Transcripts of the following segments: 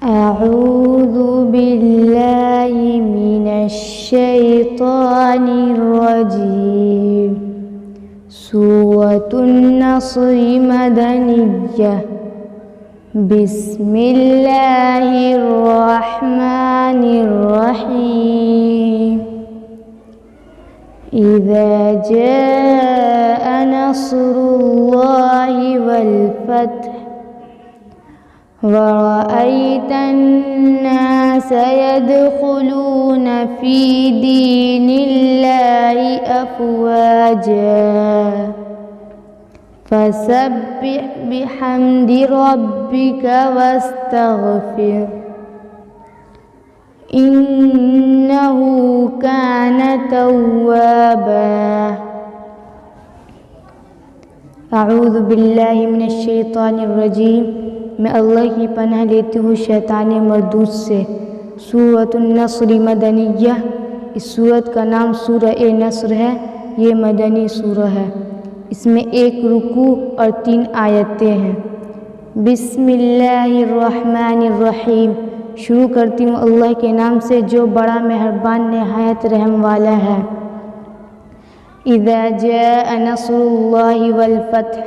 أعوذ بالله من الشيطان الرجيم. سورة النصر مدنية. بسم الله الرحمن الرحيم. إذا جاء نصر الله والفتح ورأيت الناس يدخلون في دين الله أفواجا فسبح بحمد ربك واستغفر إنه كان توابا. اعوذ باللہ من الشیطان الرجیم. میں اللہ کی پناہ لیتی ہوں شیطان مردود سے. سورۃ النصر مدنیہ. اس سورت کا نام سورہ نصر ہے. یہ مدنی سورہ ہے. اس میں 1 رکوع اور 3 آیتیں ہیں. بسم اللہ الرحمن الرحیم. شروع کرتی ہوں اللہ کے نام سے جو بڑا مہربان نہایت رحم والا ہے. اذا جاء نصر اللہ والفتح.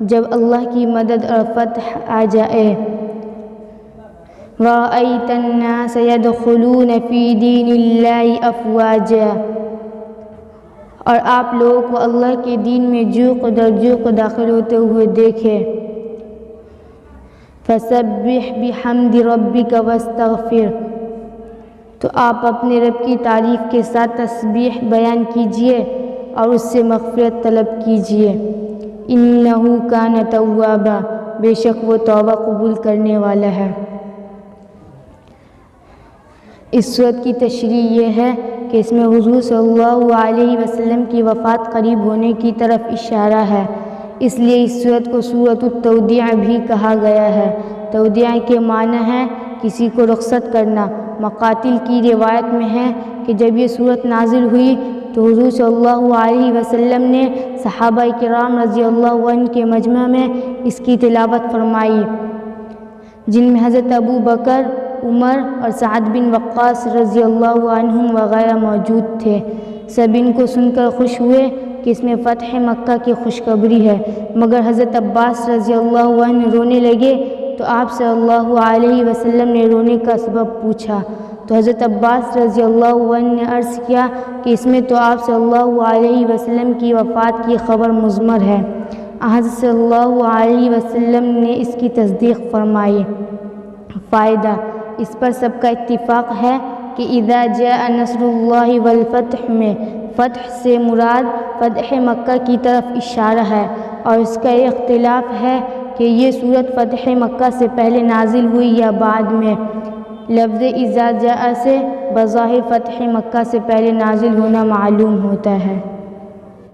جب اللہ کی مدد اور فتح آ جائے. وَرَأَيْتَ النَّاسَ يَدْخُلُونَ فِي دِينِ اللَّهِ أَفْوَاجًا. اور آپ لوگوں کو اللہ کے دین میں جوق داخل ہوتے ہوئے دیکھے. فَسَبِّحْ بِحَمْدِ رَبِّكَ وَاسْتَغْفِرْ. تو آپ اپنے رب کی تعریف کے ساتھ تسبیح بیان کیجئے اور اس سے مغفرت طلب کیجئے. انہ کان توابا. بے شک وہ توبہ قبول کرنے والا ہے. اس سورت کی تشریح یہ ہے کہ اس میں حضور صلی اللہ علیہ وسلم کی وفات قریب ہونے کی طرف اشارہ ہے. اس لیے اس سورت کو سورۃ التودیع بھی کہا گیا ہے. تودیع کے معنی ہے کسی کو رخصت کرنا. مقاتل کی روایت میں ہے کہ جب یہ سورت نازل ہوئی تو حضور صلی اللہ علیہ وسلم نے صحابہ کرام رضی اللہ عنہ کے مجمع میں اس کی تلاوت فرمائی، جن میں حضرت ابو بکر، عمر اور سعد بن وقاص رضی اللہ عنہم وغیرہ موجود تھے. سب ان کو سن کر خوش ہوئے کہ اس میں فتح مکہ کی خوشخبری ہے. مگر حضرت عباس رضی اللہ عنہ رونے لگے تو آپ صلی اللہ علیہ وسلم نے رونے کا سبب پوچھا تو حضرت عباس رضی اللہ عنہ نے عرض کیا کہ اس میں تو آپ صلی اللہ علیہ وسلم کی وفات کی خبر مضمر ہے. حضرت صلی اللہ علیہ وسلم نے اس کی تصدیق فرمائی. فائدہ: اس پر سب کا اتفاق ہے کہ اذا جاء نصر اللہ والفتح میں فتح سے مراد فتح مکہ کی طرف اشارہ ہے، اور اس کا اختلاف ہے کہ یہ سورت فتح مکہ سے پہلے نازل ہوئی یا بعد میں. لفظ اذا جاء سے بظاہر فتح مکہ سے پہلے نازل ہونا معلوم ہوتا ہے.